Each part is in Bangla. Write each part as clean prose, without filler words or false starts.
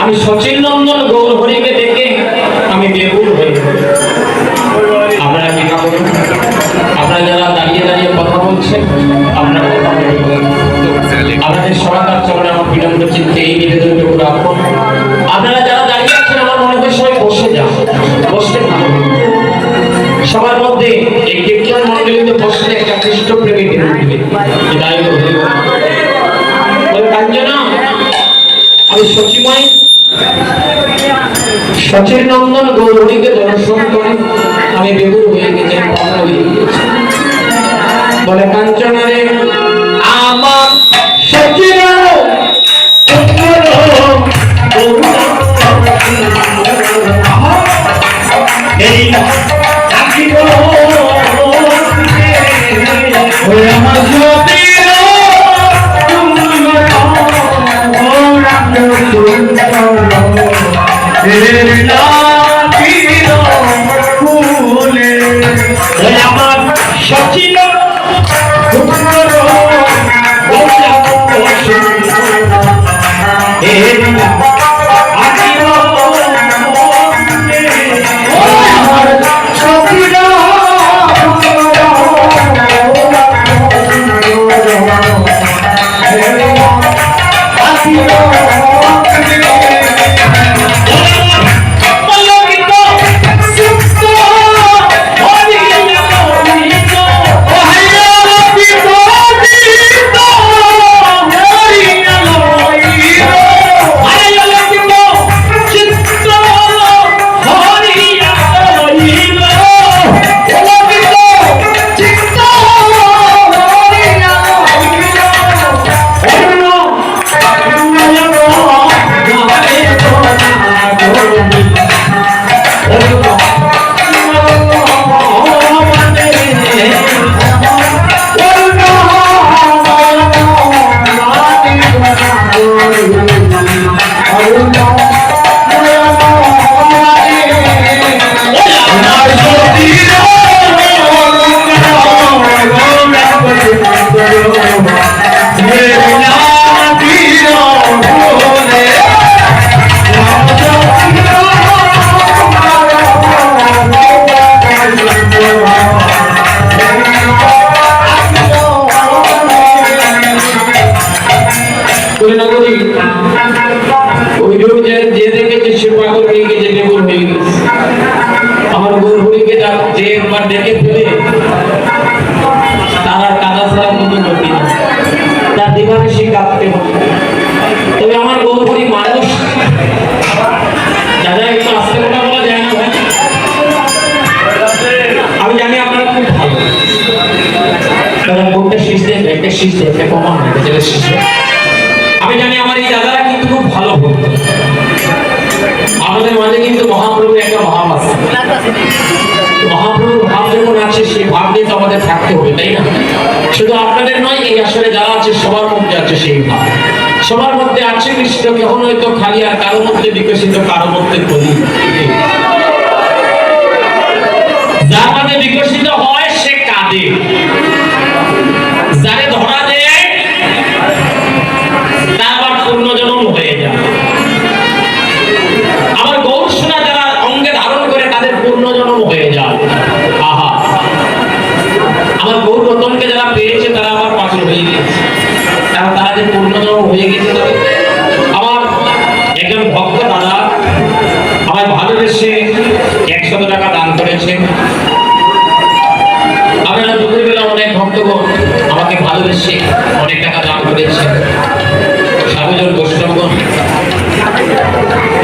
আমি সচিন নন্দন গৌর হরিকে দেখে আমি বেকুল হয়ে আপনারা কি করুন, আপনারা যারা দাঁড়িয়ে দাঁড়িয়ে কথা বলছেন আপনারা আপনাদের সবার চরণে আমার বিনম্র চিত্তে এই নিবেদনটুকু রাখুন। আপনারা যারা দাঁড়িয়ে আছেন আমার মনে হয় সবাই বসে যান, বসতে ভালো। সবার মধ্যে এই কীর্তন মন্ডলীতে বসলে একটা খ্রিস্ট প্রেমিক দায়ী হয়ে কাঞ্চনা আমি সচিময় সচিন নন্দন গৌরীকে দর্শন করে আমি বেগুর হয়ে গেছি, বলে কাঞ্চনা রে আমার সচিন আমার গৌর হরিকে যে একবার দেখে ফেলে তার আর কাদা ছাড়া কোনো গতি না, তার দিবারে সে কাঁদতে হবে। তবে আমার গৌর হরি মানুষ দাদা একটু আস্তে কথা বলা যায় না ভাই, আমি জানি আপনারা খুব ভালো, কারণ কোনটা শীষ দেয় একটা শীষ দেয় একটা কমান যেটা শীষ, আমি জানি আমার এই দাদারা কিন্তু খুব ভালো ভক্ত। আমাদের মাঝে কিন্তু মহাপ্রভুর একটা ভাব আছে, মহাপ্রভুর ভাব যেমন আছে সেই ভাব নিয়ে তো আমাদের থাকতে হবে, তাই না? শুধু আপনাদের নয়, এই আসলে যারা আছে সবার মধ্যে আছে সেই ভাব, সবার মধ্যে আছে কৃষ্ণ, কেমন হয়তো খালি আর কারোর মধ্যে বিকশিত, কারোর মধ্যে করি। যার মধ্যে বিকশিত হয় সে কাঁদে, যারে ধরা দেয় তার আবার পূর্ণজন্ম হয়ে যায়। আমার গৌর সোনা যারা অঙ্গে ধারণ করে তাদের পূর্ণজন্ম হয়ে যায়। আহা, আমার গৌর রতনকে যারা পেয়েছে তারা আবার পাগল হয়ে গেছে, কারণ তারা যে পূর্ণজন্ম হয়ে গেছে। তবে আমার একজন ভক্ত দাদা আমার ভালোবেসে 100 টাকা দান করেছে। আপনারা দুপুরবেলা অনেক ভক্তগণ আমাকে ভালোবেসে অনেক টাকা দান করেছে। সাধুজন বৈষ্ণবগণ,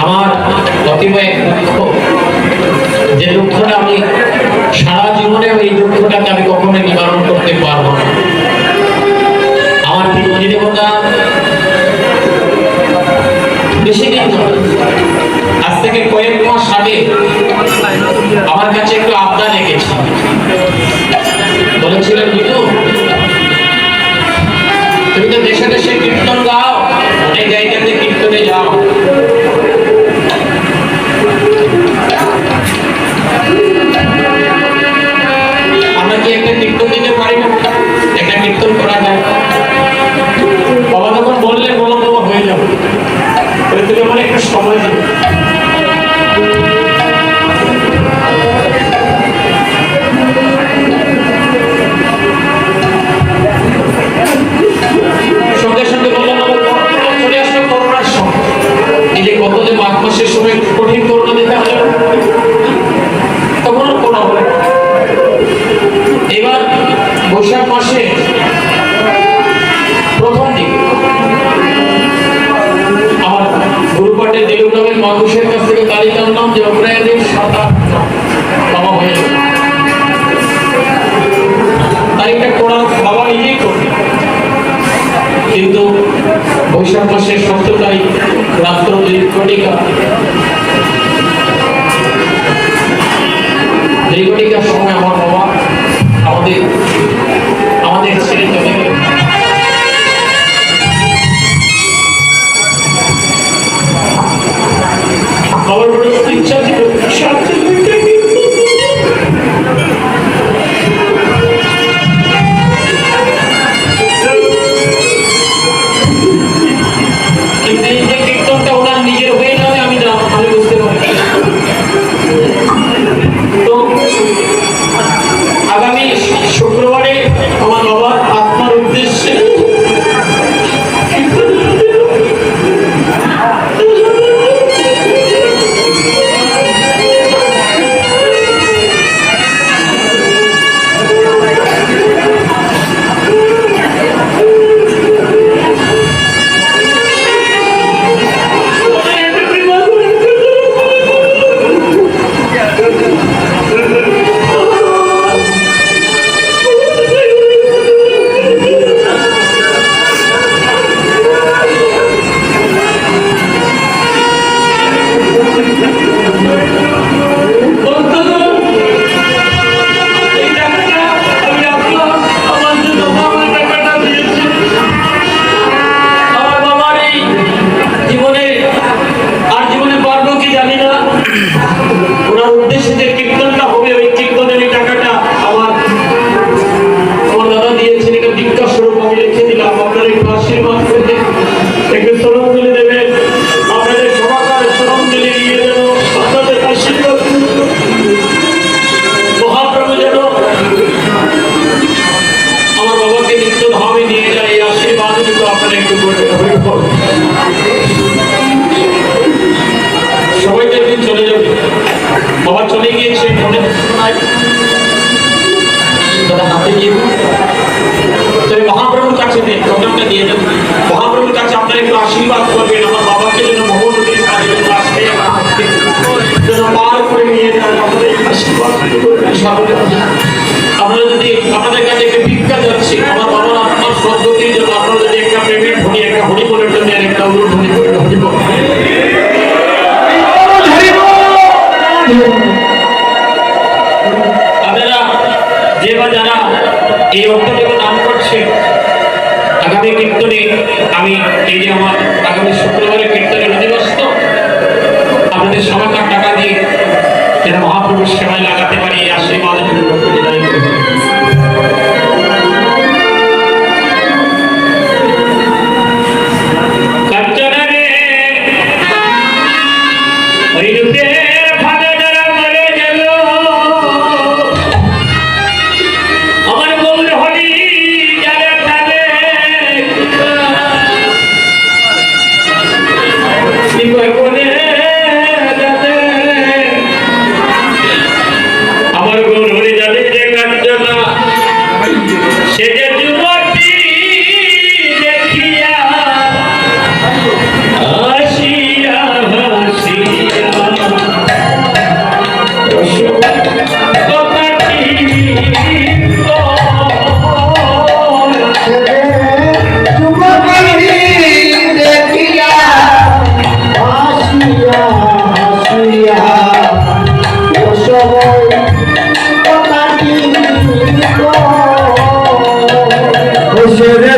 আমার অতিময় দুঃখ, যে দুঃখটা আমি সারা জীবনে এই দুঃখটাকে আমি কখনোই নিবারণ করতে পারবো না। আমার পিতাজি তুমি তো দেশে দেশে কীর্তন গাও, অনেক জায়গাতে কীর্তনে যাও। আমরা কি একটা কীর্তন দিতে পারি না? একটা কীর্তন করা যায়। বাবা তখন বললে বলো বাবা হয়ে যাবে, তুমি আমার একটু সময় দিবে। সঙ্গে সঙ্গে বললাম চলে আসলো করোনার সময়। এই যে গত যে মাঘ মাসের সময় কঠিন করোনা দিতে হলো, তখন কোনো হবে। এবার বৈশাখ মাসে প্রথম দিকে আমার গুরুপাটে দেলুগ্রামের মানুষের কাছ থেকে তালিকা আনলাম যে অগ্রায়ণের 7-8 বাবা হয়ে যাবে। তারিখটা করা বাবা নিজেই করবে, কিন্তু বৈশাখ মাসের 17 তারিখ রাত্র 2 ঘটিকার সময় আমার বাবা আমাদের ছেড়ে চলে গেল। আমার বড় ইচ্ছা ছিল কিন্তু এই যে কীর্তনটা ওনার নিজের হয়ে যাবে আমি বুঝতে পারি। তো আগামী শুক্রবারে আমার বাবার আত্মার উদ্দেশ্যে মহাপ্রভুর কাছে মহাপ্রভুর কাছে আপনারা একটু আশীর্বাদ করবেন। আমার বাবাকে যেন মহোদয় পার করে নিয়ে যান, আশীর্বাদ আপনারা যদি আপনাদের কাছে একটা ভিক্ষা যাচ্ছে আমার বাবার আপনার সদ্গতির জন্য আপনারা যদি একটা প্রেমের ধ্বনি একটা হরি বলের জন্য একটা অনুধ্বনি করে আপনারা যে বা যারা এই অর্থটুকু দান করছে আগামী কীর্তনে আমি এই যে আমার আগামী শুক্রবারের কীর্তনের অধিবাস্ত আপনাদের সবাইকার টাকা দিয়ে যেন মহাপ্রভুর সেবায় লাগাতে পারি এই আশীর্বাদের জন্য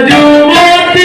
Jumati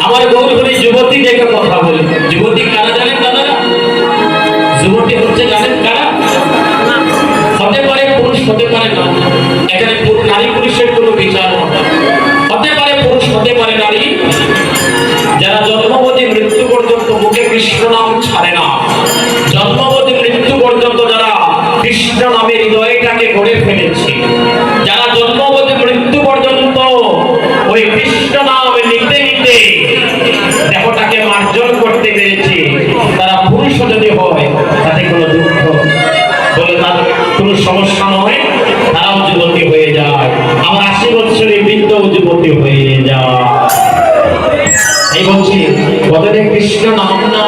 আমার গৌরহরি যুবতী দেখে কথা বলি। যুবতী কারা জানেন দাদারা? যুবতী হচ্ছে জানেন কারা? হতে পারে পুরুষ, হতে পারে না। এখানে নারী পুরুষের কোনো বিচার হতে পারে পুরুষ, হতে পারে নারী, যারা জন্মবতী মৃত্যু পর্যন্ত মুখে কৃষ্ণ নাম ছাড়ে না, জন্মবতী মৃত্যু পর্যন্ত যারা কৃষ্ণ নামে হৃদয়টাকে গড়ে ফেলেছে, যারা জন্মবতী মৃত্যু পর্যন্ত ওই কৃষ্ণ নাম নিতে নিতে দেহটাকে মার্জন করতে পেরেছে, তারা পুরুষ যদি হয় তাতে কোনো দুঃখ বলে তাদের কোনো সমস্যা নয়, তারাও যুবতী হয়ে যায়। আমার 80 বছরের বৃদ্ধও যুবতী হয়ে যায়। এই বলছি বদলে কৃষ্ণ নাম না,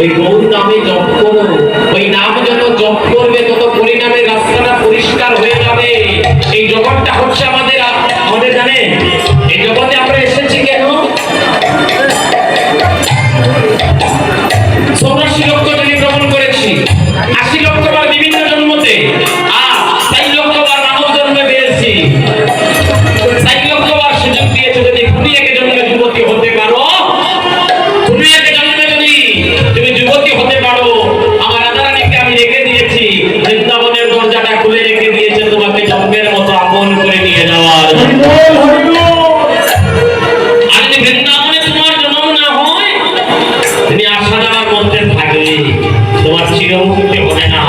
ওই গৌর নামে জপ করো। ওই নাম যত জপ করবে তত পরিণামের রাস্তাটা পরিষ্কার হয়ে যাবে। এই জগৎটা হচ্ছে আমাদের জানে, এই জগতে আমরা এসেছি কেন? 84 লক্ষ জমি ভ্রমণ করেছি, 80 লক্ষ বার বিভিন্ন জন্মতে, আর 4 লক্ষ বার মানব জন্মে পেয়েছি। 4 লক্ষ বার সুযোগ দিয়েছে, যদি তুমি একে জন্মে যুবতী হতে পারো, তুমি একে জন্মে যদি তুমি যুবতী হতে পারো, আমার রাধারানীকে আমি রেখে দিয়েছি, বৃন্দাবনের দরজাটা খুলে রেখে দিয়েছে তোমাকে জন্মের মতো আপন করে নিয়ে যাওয়ার। আর যদি বৃন্দাবনে তোমার জন্ম না হয়, তুমি আসা যাওয়ার মধ্যে থাকলে তোমার চিরমুক্তি হবে না,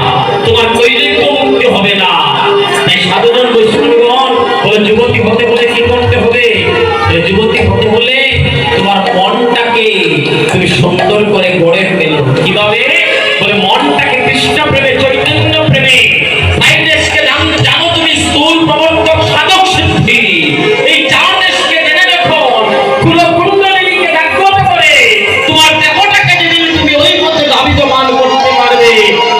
তোমার কৈলিক মুক্তি হবে না। তাই সাধুজন বৈষ্ণবগণ বলে যুবতী হতে বলে কি করতে হবে? যুবতী হতে হলে তোমার মনটাকে তুমি সুন্দর করে গড়ে ফেলো। কিভাবে? বলে মনটাকে কৃষ্ণ প্রেমে, চৈতন্য প্রেমে, সাইদেশকে জানো তুমি স্থূল প্রবর্তক সাধক সিদ্ধি, এই চার দেশকে জেনে যখন কুলকুণ্ডলিনীকে জাগ্রত করে তোমার দেহটাকে যেদিন তুমি ওই পথে ধাবিতমান করতে পারবে,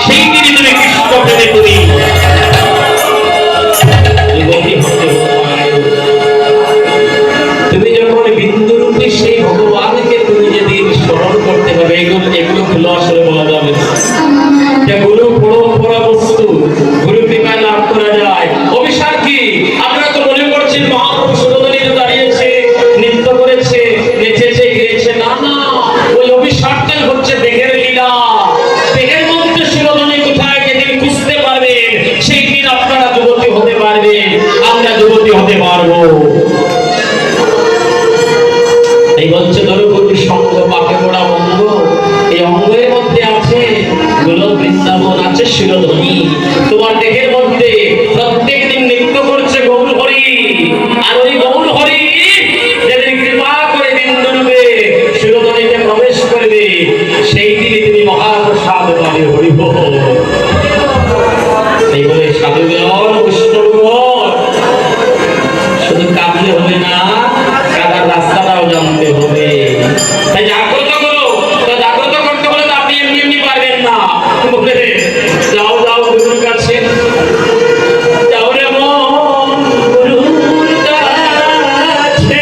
সেই দিনই তুমি কৃষ্ণ প্রেমে তুমি তুমি যখন বিন্দুরূপী সেই ভগবানকে তুমি যেদিন স্মরণ করতে পারবে, এগুলো খুলে আসলে বলা যাবে যে গুরু পরম্পরা বস্তু, গুরু কৃপায় লাভ করা যায়। অভিশাপ কি? আমরা তো মনে করছি মহাপ্রভু সুরধনীতে দাঁড়িয়েছে, নৃত্য করেছে, নেচেছে, গেয়েছে। না না, ওই অভিশাপটাই হচ্ছে দেহের লীলা। দেহের মধ্যে সুরধনী কোথায় যেদিন বুঝতে পারবেন, সেই দিন আপনারা যুবতী হতে পারবেন, আমরা যুবতী হতে পারবো। এই বলছে দরুগুরু সঙ্গ পাকে পড়া অঙ্গ, এই অঙ্গের মধ্যে আছে গোলক বৃন্দাবন, আছে শিরোধনী। তোমার দেহের মধ্যে প্রত্যেক দিন নৃত্য করছে গৌর হরি, আর ওই গৌর হরি যেদিন কৃপা করে বিন্দুরূপে শিরোধনীতে প্রবেশ করবে, সেই দিনই তুমি মহাপ্রসাদ পাবে। হরি বল। এই বলে সাধুগণ বৈষ্ণবগণ শুধু কাঁদলে হবে না, কাদার রাস্তাটাও জানতে হবে। তাই জাগ্রত করো। তো জাগ্রত করতে হলে তো আপনি এমনি এমনি পারবেন না। যাও যাও গুরুর কাছে, যাও রে মন গুরুর কাছে।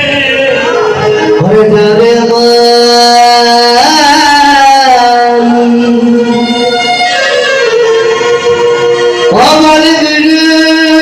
আমার গুরু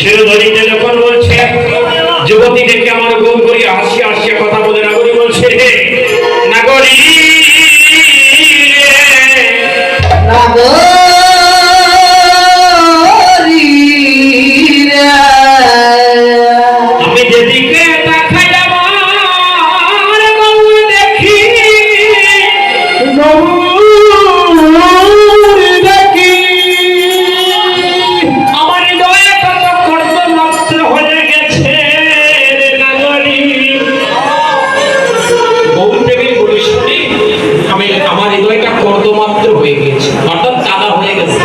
শিরোধনীতে যখন বলছে যুবতী দেখে আমার গৌ করি হাসিয়া হাসিয়া কথা বলে নাগরী বলছে হে নাগরী আমি যেদিকে তাকাই আমার গৌ দেখি আমার হৃদয়ে কত কর্ম মাত্র হয়ে গেছে রে নাগরী। গৌর দেবীর বলিষ্ঠে আমার হৃদয়টা কর্দমাত্র হয়ে গেছে, অর্থাৎ কাদা হয়ে গেছে।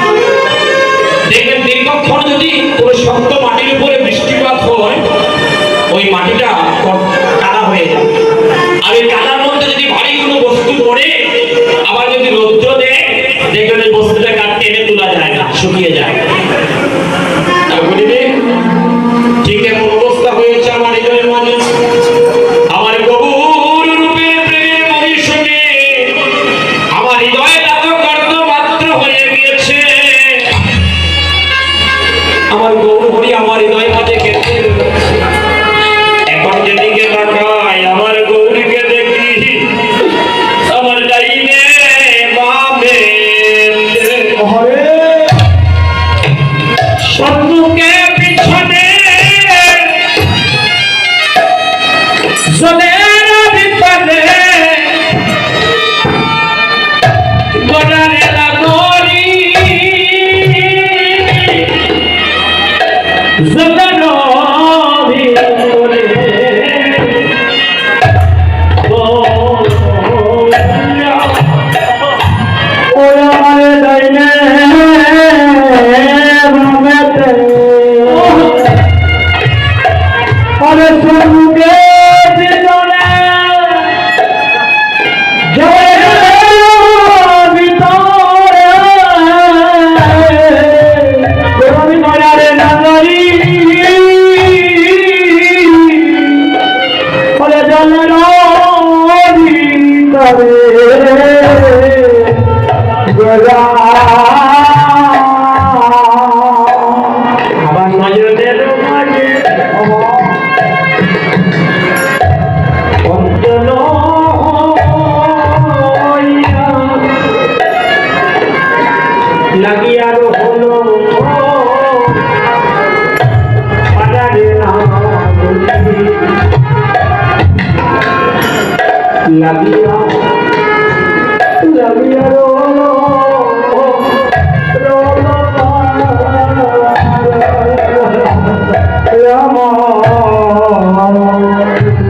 দেখবেন দীর্ঘক্ষণ যদি কোনো শক্ত মাটির উপরে বৃষ্টিপাত হয় ওই মাটিটা কাদা হয়ে যায়। আর ওই কাদার মধ্যে যদি ভারী কোনো বস্তু পড়ে আবার যদি রৌদ্র দেয় দেখবেন ওই বস্তুটা টেনে তোলা যায় না, শুকিয়ে যায়। ঠিক এমন অবস্থা হয়েছে আমার হৃদয়ের মাঝে। আমার গৌর রূপে প্রেমের মহিষণে আমার হৃদয়টা তো কর্দমাত্র হয়ে গিয়েছে। আমার গৌর হরি আমার হৃদয় মাঝে গেছে। এখন যেদিকে তাকাই আমার গৌরীকে দেখি আমার ডাইনে বামে সম্মুখে পিছনে জনের ভিতরে গড়ারে লাগরি জনের ভিতরে ওরা মানে ডাইনে আরে সম্মুখে পিছনে জনের ভিতরে গোলামি করারে নাগরী বলে জনের ভিতরে গোলা আবার নজরের মাঝে লাগিয়ার হলো পাড়ারে না লাগিয়া লাগিয়ার হলো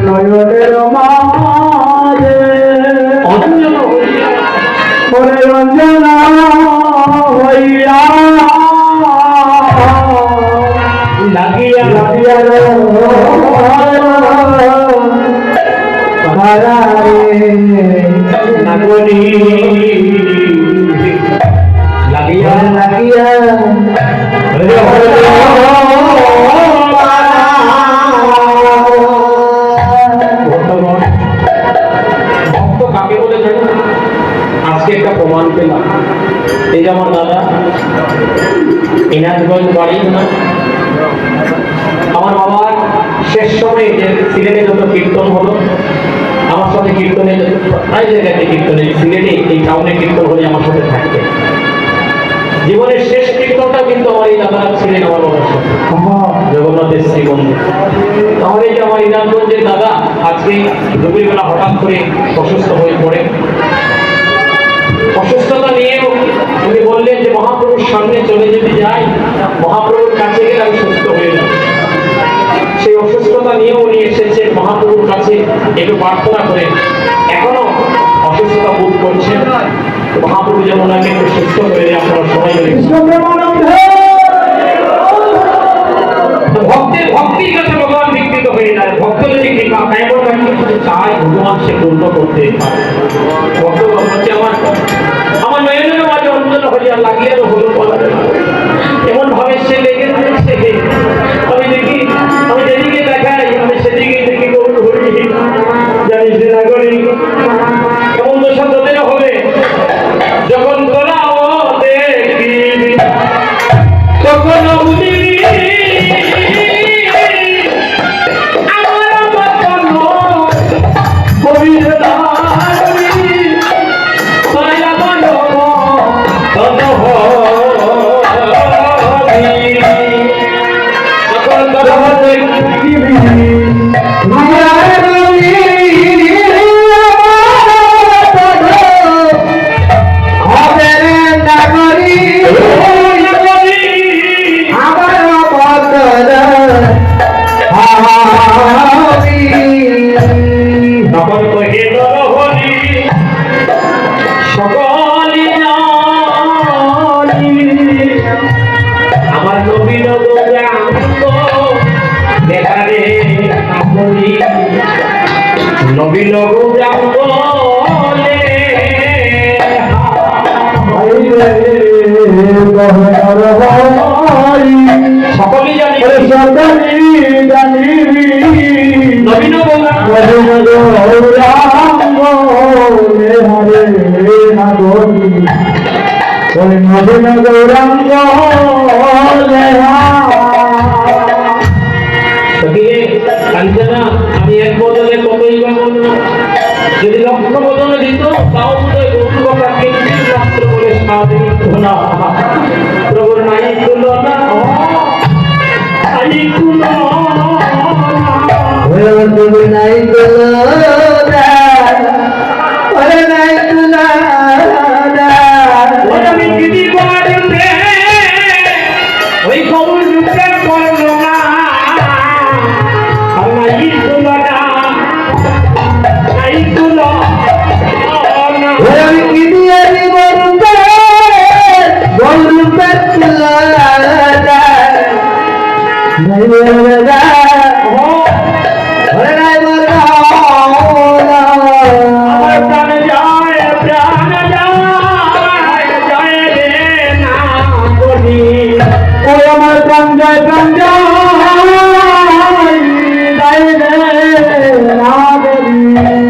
নয়নের মাঝে রঞ্জনা হইয়া লাগিয়া লাগিয়া নাগরী লাগিয়া লাগিয়া ভক্ত কাকে বলে জানেন? আজকে একটা প্রমাণ পেলাম। এই যে আমার দাদা ইনাজগঞ্জ বাড়ি, আমার বাবার শেষ সময়ে যে সিলেটে যত কীর্তন হলো আমার সাথে কীর্তনে প্রায় জায়গাতে কীর্তনে সিলেটে এই টাউনে কীর্তন হলে আমার সাথে থাকবে। জীবনের শেষ কীর্তনটা কিন্তু আমার এই দাদারা ছিলেন আমার বাবার সাথে জগন্নাথের শ্রীমন্দির। তাহলে যে আমার ইনাজগঞ্জের দাদা আজকে দুপুর বেলা হঠাৎ করে অসুস্থ হয়ে পড়ে। অসুস্থতা নিয়েও উনি বললেন যে মহাপ্রভুর সামনে চলে যদি যাই মহাপ্রভুর কাছে গেলে আমি সুস্থ হয়ে যাব। সেই অসুস্থতা নিয়েও উনি এসেছেন মহাপ্রভুর কাছে একটু প্রার্থনা করে। এখনো অসুস্থতা বোধ করছেন, মহাপ্রভু যেন ওনাকে একটু সুস্থ করে দেয়। আপনারা সবাই ভক্তের ভক্তির কাছে ভগবান বিকৃত হয়ে যায়। ভক্ত যদি চায় ভগবান সে পূর্ণ করতে পারে। ভক্ত হচ্ছে আমার নয়নের মাঝে অঞ্জন হরিয়া লাগিয়ে হলুদ বলা এমন ভাবে সে লেগে রয়েছে। আমি দেখি, আমি যেদিকে দেখাই আমি সেদিকে দেখি গৌর হরি জানিস নাগরী এমন দশা তোদের হবে যখন তোরাও দেখবি তখন নবীন গৌরাঙ্গ দেখারে কাপড়ি নবীন গৌরাঙ্গ সকলে জানি নবীন গৌরাঙ্গ নবীন গৌরাঙ্গ কাঞ্চনা আমি এক বদলে কতই বা বলবো যদি লক্ষ বদলে দিত তাও বোধহয় গৌরবাকে মাত্র বলে সাথে না প্রভুর নাই তুলনা নাই তুলনা নাই আমি দিদি বাড়িতে ওই কবুল রূপে করলো না নাই তুলনা নাই তুলনা আমি কি দিয়ে বলতে বলতে আমার প্রাণ যায় রে না বলি ওই আমার প্রাণ যায়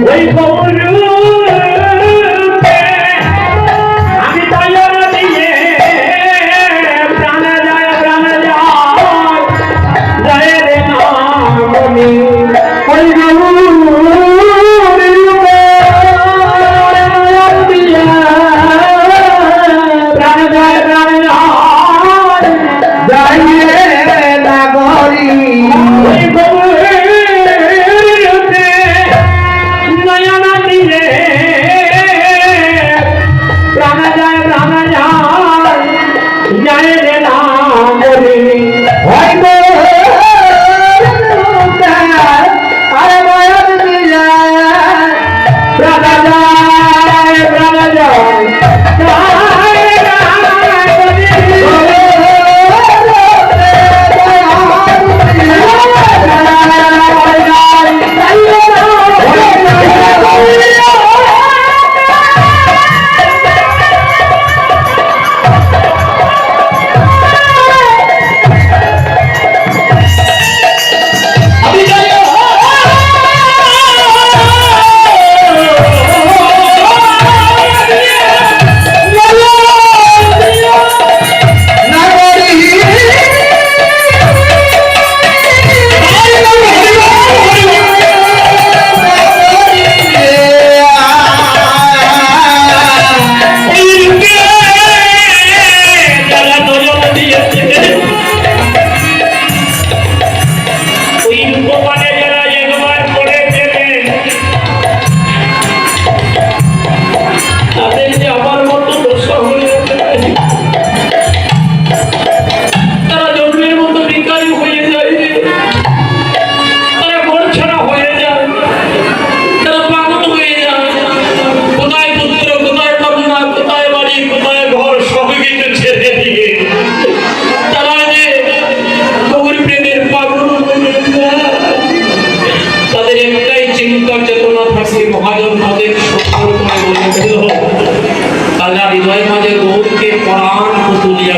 ওই গৌরূপে আমি দয়া দিয়ে প্রাণ যায় রে না বলি ওই প্রাণ যায় ওই গৌরূপে নয়না দিলে প্রাণ যায় রে না বলি হৃদয় মাঝে গৌরকে পরাণ তুলিয়া